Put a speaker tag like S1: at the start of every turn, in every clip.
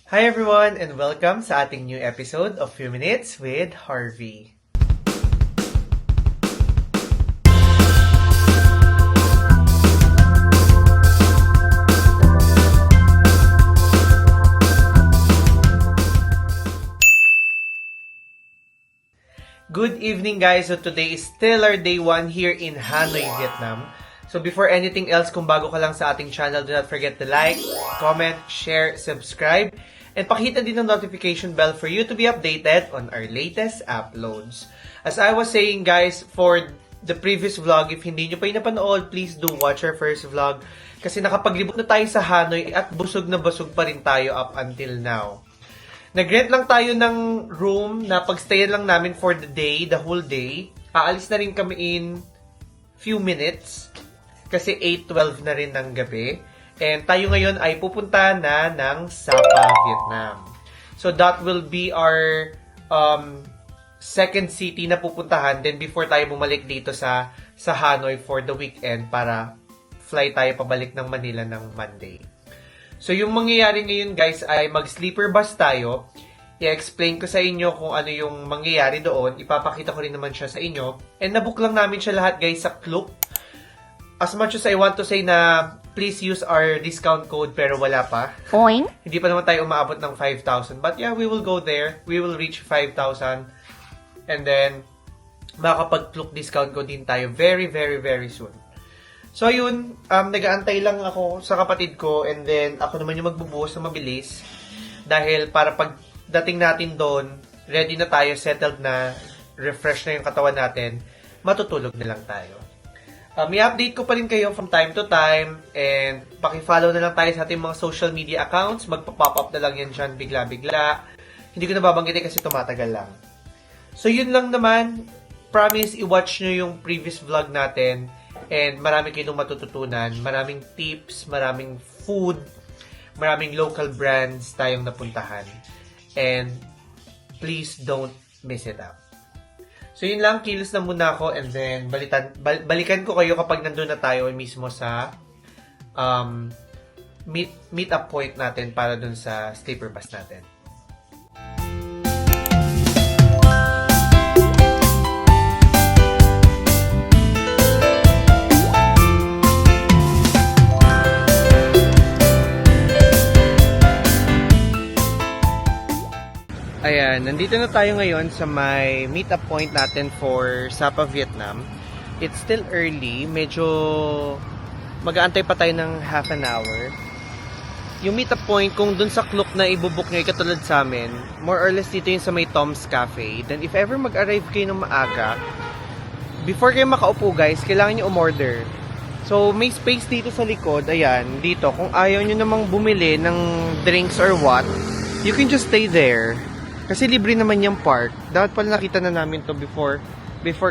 S1: Hi everyone and welcome sa ating new episode of Few Minutes with Harvey. Good evening guys! So today is still our day 1 here in Hanoi, Vietnam. So before anything else, kung bago ka lang sa ating channel, do not forget to like, comment, share, subscribe, and pakita din ang notification bell for you to be updated on our latest uploads. As I was saying guys, for the previous vlog, if hindi nyo pa yung napanood, please do watch our first vlog. Kasi nakapaglibot na tayo sa Hanoi at busog na busog pa rin tayo up until now. Nag-rent lang tayo ng room na pagstayan lang namin for the day, the whole day. Aalis na rin kami in few minutes kasi 8:12 na rin ng gabi. And tayo ngayon ay pupunta na ng Sapa, Vietnam. So that will be our second city na pupuntahan. Then before tayo bumalik dito sa Hanoi for the weekend para fly tayo pabalik ng Manila ng Monday. So yung mangyayari ngayon guys ay mag-sleeper bus tayo. I-explain ko sa inyo kung ano yung mangyayari doon. Ipapakita ko rin naman siya sa inyo. And nabook lang namin siya lahat guys sa Klook. As much as I want to say na please use our discount code pero wala pa.
S2: Oing?
S1: Hindi pa naman tayo umaabot ng 5,000. But yeah, we will go there. We will reach 5,000. And then, makakapag-Klook discount code din tayo very, very, very soon. So ayun, nag-aantay lang ako sa kapatid ko and then ako naman yung magbubuhos na mabilis dahil para pagdating natin doon, ready na tayo, settled na, refresh na yung katawan natin, matutulog na lang tayo. May update ko pa rin kayo from time to time and paki-follow na lang tayo sa ating mga social media accounts, magpa-pop up na lang yan dyan bigla-bigla. Hindi ko na babanggitin kasi tumatagal lang. So yun lang naman, promise i-watch nyo yung previous vlog natin. And marami kayong matututunan, maraming tips, maraming food, maraming local brands tayong napuntahan. And please don't miss it out. So yun lang, kilos na muna ako and then balikan ko kayo kapag nandun na tayo mismo sa meet up point natin para dun sa sleeper bus natin. Ayan, nandito na tayo ngayon sa may meet-up point natin for Sapa, Vietnam. It's still early, medyo mag-aantay pa tayo ng half an hour. Yung meet-up point, kung dun sa Klook na ibubuk nyo, katulad sa amin, more or less dito yung sa may Tom's Cafe. Then if ever mag-arrive kayo ng maaga, before kayo makaupo guys, kailangan nyo umorder. So may space dito sa likod, ayan, dito. Kung ayaw nyo namang bumili ng drinks or what, you can just stay there. Kasi libre naman yung park. Dapat pala nakita na namin to before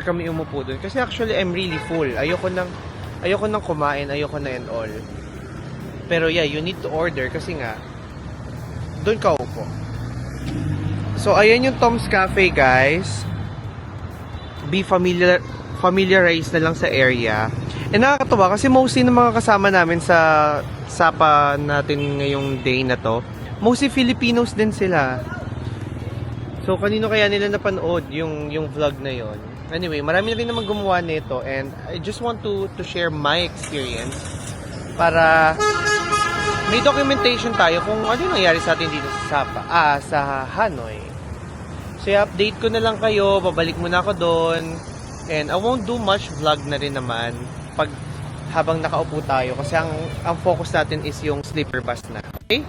S1: kami umupo doon. Kasi actually, I'm really full. Ayoko nang kumain. Ayoko na and all. Pero yeah, you need to order kasi nga, doon ka upo. So, ayan yung Tom's Cafe, guys. Be familiarized na lang sa area. And nakakatawa kasi mostly ng mga kasama namin sa Sapa natin ngayong day na to, mostly Filipinos din sila. So, kanino kaya nila napanood yung vlog na yon? Anyway, marami na rin naman gumawa nito and I just want to share my experience para may documentation tayo kung ano yung nangyari sa atin dito sa Sapa, sa Hanoi. So, i-update ko na lang kayo, babalik muna ako doon and I won't do much vlog na rin naman habang nakaupo tayo kasi ang focus natin is yung sleeper bus na. Okay?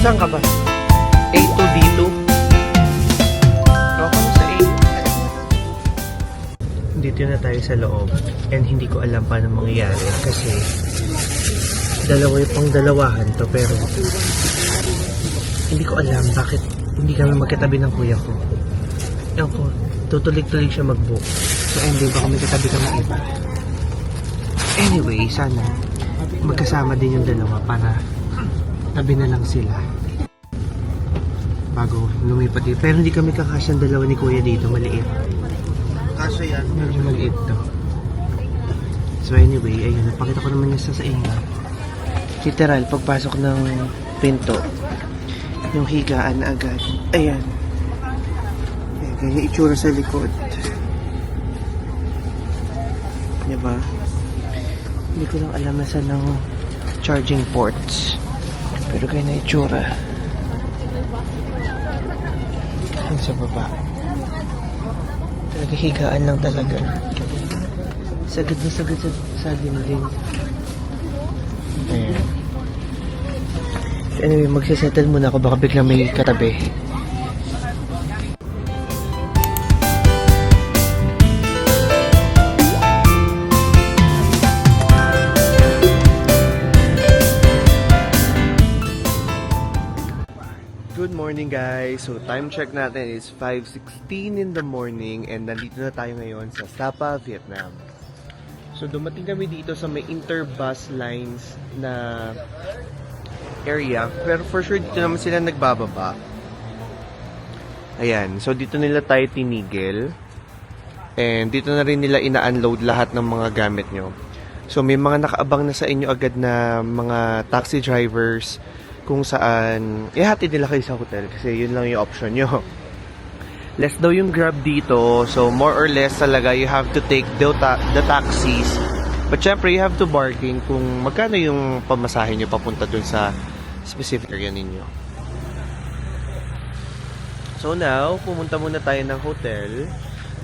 S1: Saan ka ba? A2, D2? Ako na sa A. Dito na tayo sa loob. And hindi ko alam paano mangyayari kasi dalawa yung pang dalawahan to pero Hindi ko alam bakit hindi kami magkatabi ng kuya ko. Ewan ko, tutulig-tulig siya mag-book. So, hindi ba kami katabi ka ng iba? Anyway, sana magkasama din yung dalawa para tabi na lang sila. Bago lumipat dito. Pero hindi kami kakasyang dalawa ni kuya dito. Maliit.
S2: Kaso yan.
S1: Medyo maliit to. So anyway, ayun. Napakita ko naman yung sa inyo. Literal, pagpasok ng pinto, yung higaan na agad. Ayan. Ayan, ganyan itsura sa likod. Diba? Hindi ko lang alam na saan ng charging ports. Pero ganyan itsura. Ayan sa baba. Talaga higaan lang talaga. Sagad na sagad sa dinding. Ayan. Anyway, magsisettle muna ako. Baka biglang may katabi. Good morning guys! So time check natin is 5:16 in the morning and nandito na tayo ngayon sa Sapa, Vietnam. So dumating kami dito sa may interbus lines na area, pero for sure dito naman sila nagbababa. Ayan, so dito nila tayo tinigil and dito na rin nila ina-unload lahat ng mga gamit nyo. So may mga nakaabang na sa inyo agad na mga taxi drivers kung saan ihatid nila kayo sa hotel kasi yun lang yung option nyo. Less daw yung Grab dito, so more or less talaga you have to take the taxis. But syempre you have to bargain kung magkano yung pamasahe nyo papunta dun sa specific area ninyo. So now, pumunta muna tayo ng hotel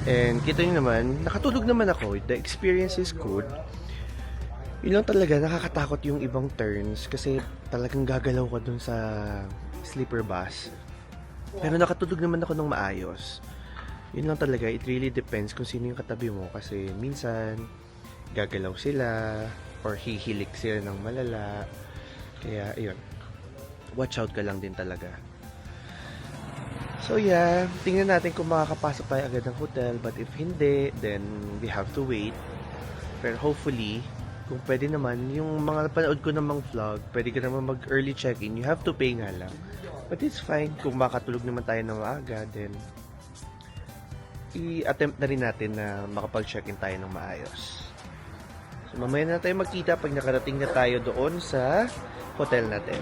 S1: and kita nyo naman, nakatulog naman ako. The experience is good. Yun lang talaga, nakakatakot yung ibang turns kasi talagang gagalaw ka dun sa sleeper bus. Pero nakatulog naman ako ng maayos. Yun lang talaga, it really depends kung sino yung katabi mo kasi minsan gagalaw sila or hihilik sila ng malala. Kaya, ayun. Watch out ka lang din talaga. So yeah, tingnan natin kung makakapasok tayo agad ng hotel. But if hindi, then we have to wait. Pero hopefully, kung pwede naman, yung mga panood ko namang vlog, pwede ka naman mag-early check-in. You have to pay nga lang. But it's fine. Kung makatulog naman tayo ng maaga, then i-attempt na rin natin na makapag-check-in tayo ng maayos. So mamaya na tayo magkita pag nakarating na tayo doon sa hotel natin.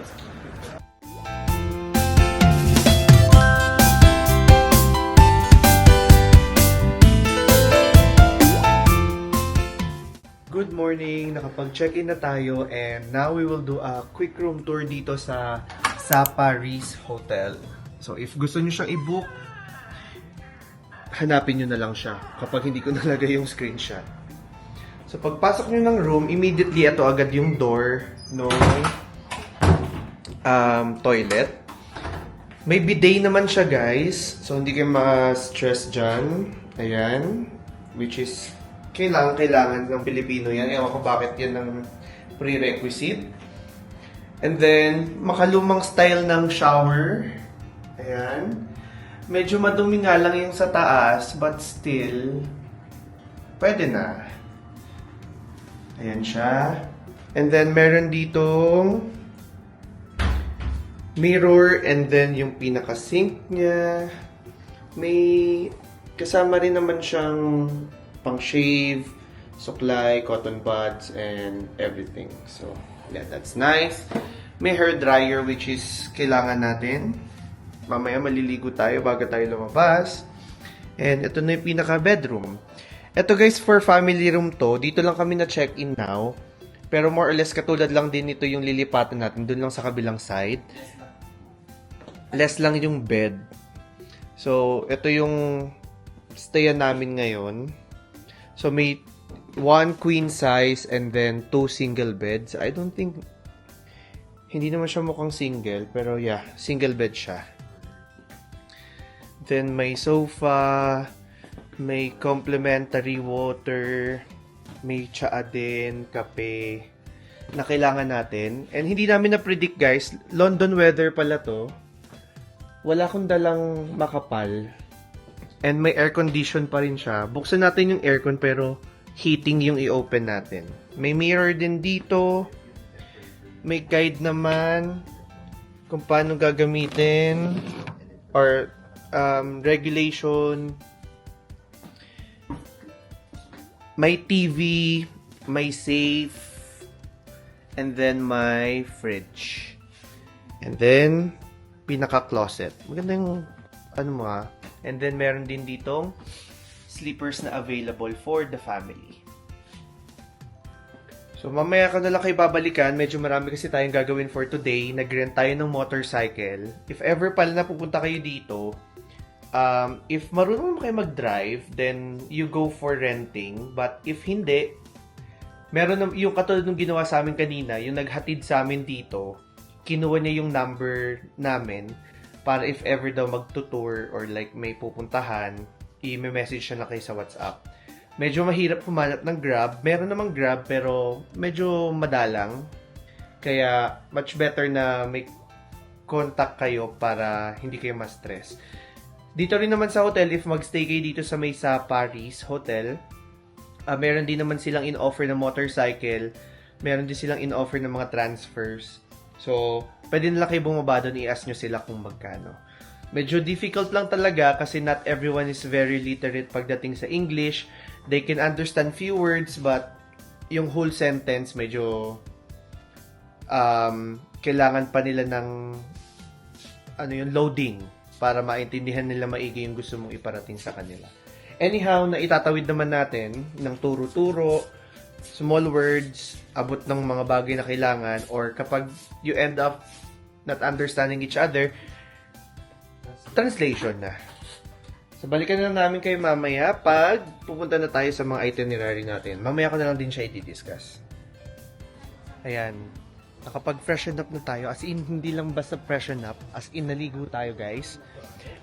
S1: Good morning! Nakapag-check-in na tayo and now we will do a quick room tour dito sa Sapa Ris Hotel. So if gusto nyo siyang i-book, hanapin nyo na lang siya kapag hindi ko nalagay yung screenshot. So pagpasok nyo ng room, immediately ito agad yung door ng toilet. May bidet naman siya guys, so hindi kayo ma-stress dyan. Ayan, which is kailangan ng Pilipino yan. Ewan ko bakit yan ng prerequisite. And then, makalumang style ng shower. Ayan. Medyo madumi nga lang yung sa taas, but still, pwede na. Ayan siya. And then, meron ditong mirror and then yung pinaka-sink niya. May kasama rin naman siyang pang-shave, suklay, cotton buds, and everything. So, yeah, that's nice. May hair dryer which is kailangan natin. Mamaya maliligo tayo bago tayo lumabas. And ito na yung pinaka-bedroom. Ito guys, for family room to. Dito lang kami na check-in now. Pero more or less katulad lang din ito yung lilipatan natin. Doon lang sa kabilang side. Less lang yung bed. So, ito yung stayan namin ngayon. So, may 1 queen size and then 2 single beds. I don't think, hindi naman siya mukhang single, pero yeah, single bed siya. Then, may sofa, may complimentary water, may tsaa din, kape, na kailangan natin. And hindi namin na-predict guys, London weather pala to. wala akong dalang makapal. And may air condition pa rin siya. Buksan natin yung aircon pero heating yung i-open natin. May mirror din dito. May guide naman kung paano gagamitin or regulation. May TV, may safe, and then may fridge. And then, pinaka-closet. Maganda yung, And then, meron din ditong sleepers na available for the family. So, mamaya ko na lang kayo babalikan. Medyo marami kasi tayong gagawin for today. Nag-rent tayo ng motorcycle. If ever pala na pupunta kayo dito, if marunong kayo mag-drive, then you go for renting. But if hindi, meron yung katulad nung ginawa sa amin kanina, yung naghatid sa amin dito, kinuha niya yung number namin para if ever daw magtutour or like may pupuntahan, i-message siya na kayo sa WhatsApp. Medyo mahirap humanap ng Grab. Meron namang Grab pero medyo madalang. Kaya much better na may contact kayo para hindi kayo ma-stress. Dito rin naman sa hotel, if magstay kayo dito sa may sa Paris Hotel, meron din naman silang in-offer na motorcycle. Meron din silang in-offer ng mga transfers. So, pwede nila kayo bumaba doon, i-ask nyo sila kung magkano. Medyo difficult lang talaga kasi not everyone is very literate pagdating sa English. They can understand few words but yung whole sentence medyo kailangan pa nila ng loading para maintindihan nila maigi yung gusto mong iparating sa kanila. Anyhow, naitatawid naman natin ng turo-turo, small words, abot ng mga bagay na kailangan, or kapag you end up not understanding each other, translation na. So, balikan na lang namin kayo mamaya pag pupunta na tayo sa mga itinerary natin. Mamaya ko na lang din siya i-discuss. Ayan. Nakapag-freshen up na tayo. As in, hindi lang basta freshen up. As in, naligo tayo, guys.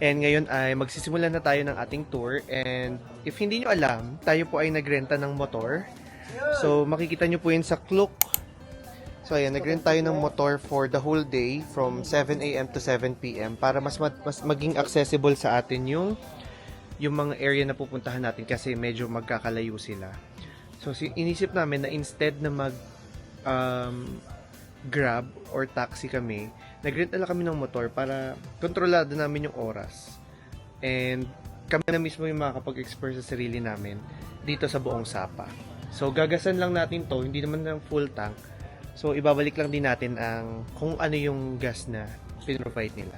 S1: And ngayon ay magsisimula na tayo ng ating tour. And if hindi nyo alam, tayo po ay nagrenta ng motor. So, makikita nyo po yun sa Klook. So, ayan, nagrent tayo ng motor for the whole day from 7 a.m. to 7 p.m. para mas maging accessible sa atin yung mga area na pupuntahan natin kasi medyo magkakalayo sila. So, inisip namin na instead na Grab or taxi kami, nag-rent na lang kami ng motor para kontrolado namin yung oras. And kami na mismo yung makakapag-explore sa sarili namin dito sa buong Sapa. So, gagasan lang natin to, hindi naman ng full tank. So, ibabalik lang din natin ang kung ano yung gas na pinrovide nila.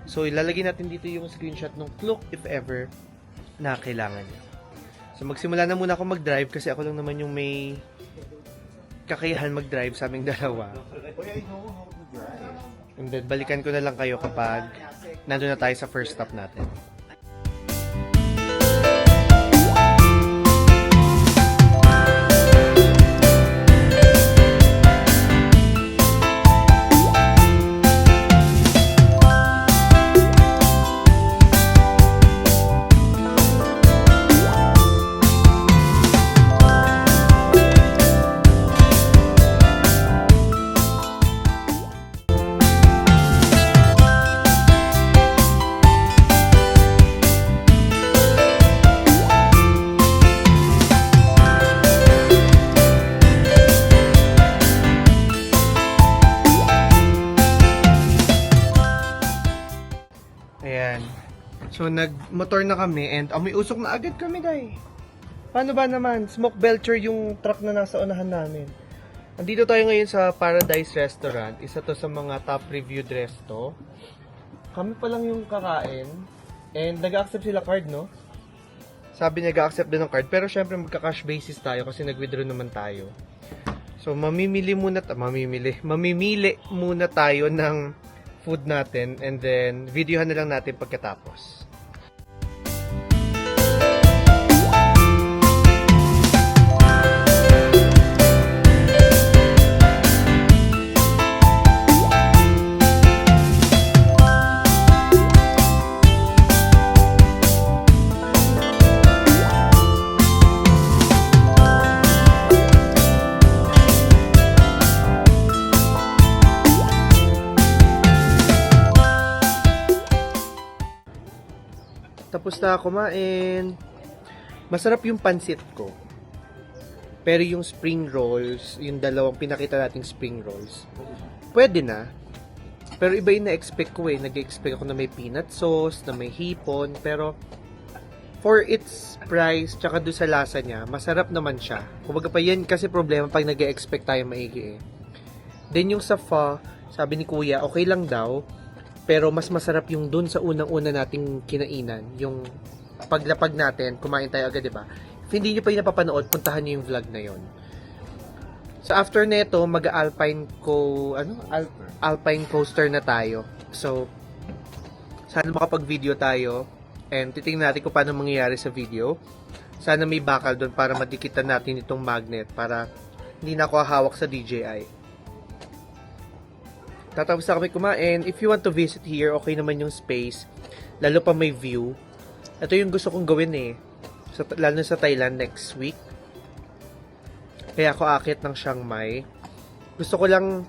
S1: So, ilalagay natin dito yung screenshot ng Klook if ever na kailangan nyo. So, magsimula na muna ako mag-drive kasi ako lang naman yung may kakayahan mag-drive sa aming dalawa. And then, balikan ko na lang kayo kapag nandun na tayo sa first stop natin. Ayan. So, nag-motor na kami and amoy usok na agad kami, guys. Paano ba naman? Smoke belcher yung truck na nasa unahan namin. Andito tayo ngayon sa Paradise Restaurant. Isa to sa mga top reviewed resto. Kami pa lang yung kakain. And nag-accept sila card, no? Sabi niya nag-accept din ng card. Pero syempre magka-cash basis tayo kasi nag-withdraw naman tayo. So, mamimili muna tayo ng food natin and then videohan na lang natin pagkatapos. Tapos na kumain. Masarap yung pansit ko. Pero yung spring rolls, yung dalawang pinakita nating spring rolls, pwede na. Pero iba yung na-expect ko eh. Nag-expect ako na may peanut sauce, na may hipon. Pero for its price, tsaka doon sa lasa niya, masarap naman siya. Kumbaga pa yan kasi problema pag nag-expect tayo maigi eh. Then yung sa pho, sabi ni kuya, okay lang daw. Pero mas masarap yung dun sa unang-una nating kinainan. Yung paglapag natin, kumain tayo agad, diba? If hindi nyo pa yung napapanood, puntahan nyo yung vlog na yon. So after neto, Alpine coaster na tayo. So sana makapag-video tayo and titingnan natin kung paano mangyayari sa video. Sana may bakal doon para madikitan natin itong magnet para hindi na ako hawak sa DJI. Tatapos na kami kumain. If you want to visit here, okay naman yung space. Lalo pa may view. Ito yung gusto kong gawin eh. Lalo sa Thailand next week. Kaya ako akit ng Chiang Mai. Gusto ko lang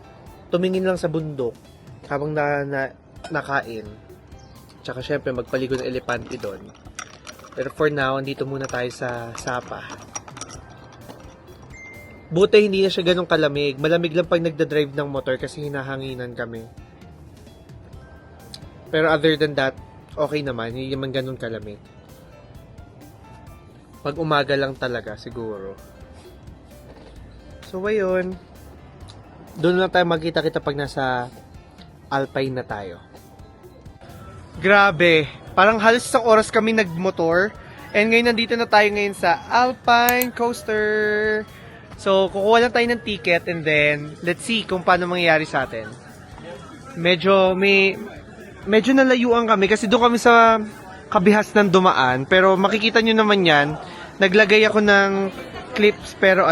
S1: tumingin lang sa bundok habang nakain. Tsaka syempre magpaligo ng elepante doon. Pero for now, andito muna tayo sa Sapa. Buti hindi na siya ganun kalamig. Malamig lang pag nagda-drive ng motor kasi hinahanginan kami. Pero other than that, okay naman. Hindi naman ganun kalamig. Pag umaga lang talaga, siguro. So, ayun. Doon lang tayo magkita-kita pag nasa Alpine na tayo. Grabe. Parang halos isang oras kami nagmotor. And ngayon nandito na tayo ngayon sa Alpine Coaster. So, kukuha lang tayo ng ticket and then, let's see kung paano mangyayari sa atin. Medyo nalayuan kami kasi doon kami sa kabihas ng dumaan. Pero makikita nyo naman yan. Naglagay ako ng clips pero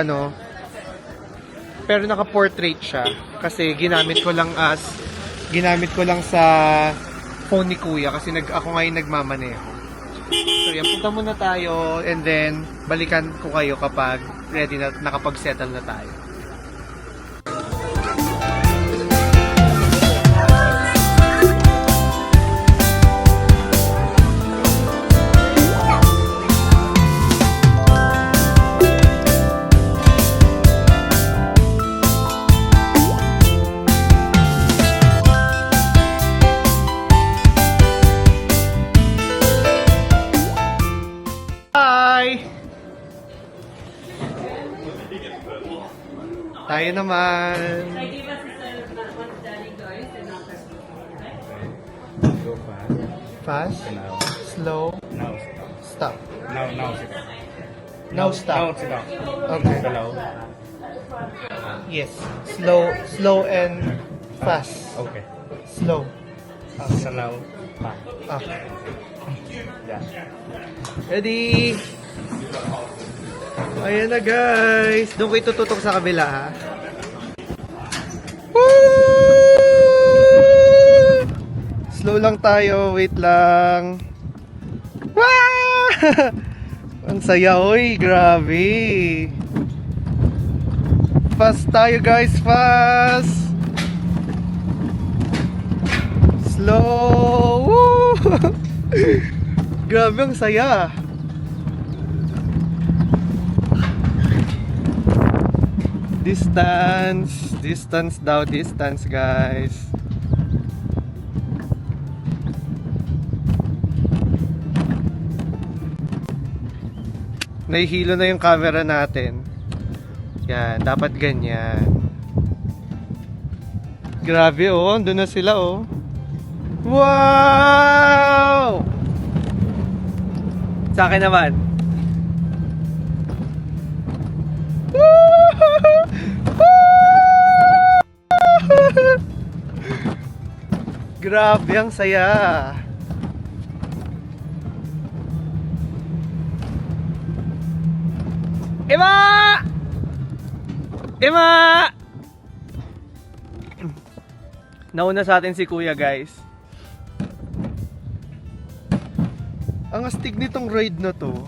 S1: pero naka-portrait siya. Kasi ginamit ko lang sa phone ni kuya kasi ako ngayon nagmamaneho. So yan, punta muna tayo and then balikan ko kayo kapag ready na, nakapag-settle na tayo. Tayo naman.
S2: Go fast.
S1: Fast,
S2: Now.
S1: slow,
S2: Now.
S1: stop.
S2: Now.
S1: Now stop.
S2: Stop.
S1: Okay.
S2: Slow.
S1: Yes. Slow and fast.
S2: Okay.
S1: Slow.
S2: Slow. Pa.
S1: Okay.
S2: Yeah.
S1: Ready? Ayan na guys. Doon ko itututok sa kabila ha. Woo! Slow lang tayo. Wait lang. Wow! Ang saya. Oy, grabe. Fast tayo guys. Fast. Slow. Woo! Grabe, ang saya. Distance daw, guys. Nahihilo na yung camera natin. Yan, dapat ganyan. Grabe oh, andun na sila oh. Wow! Sa akin naman. Grabe, ang saya. Emma! Nauna sa atin si kuya guys. Ang astig nitong ride na to.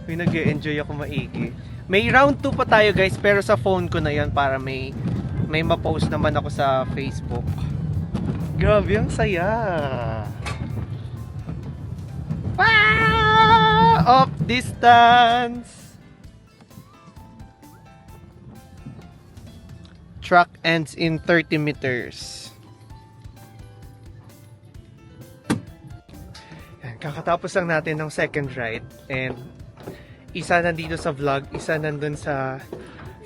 S1: May nag-e-enjoy ako maigi. May round 2 pa tayo guys, pero sa phone ko na yan para may ma-post naman ako sa Facebook. Grabe, ang saya. Off distance. Track ends in 30 meters. Yan, kakatapos lang natin ng second ride and isa nandito sa vlog, isa nandun sa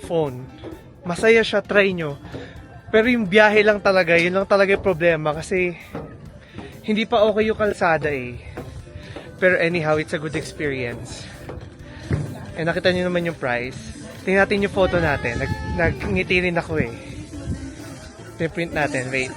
S1: phone. Masaya siya, try nyo. Pero yung biyahe lang talaga, yun lang talaga yung problema kasi hindi pa okay yung kalsada eh. Pero anyhow, it's a good experience. And nakita nyo naman yung price. Tingnan natin yung photo natin. Nagngiti rin ako eh. Print natin, wait.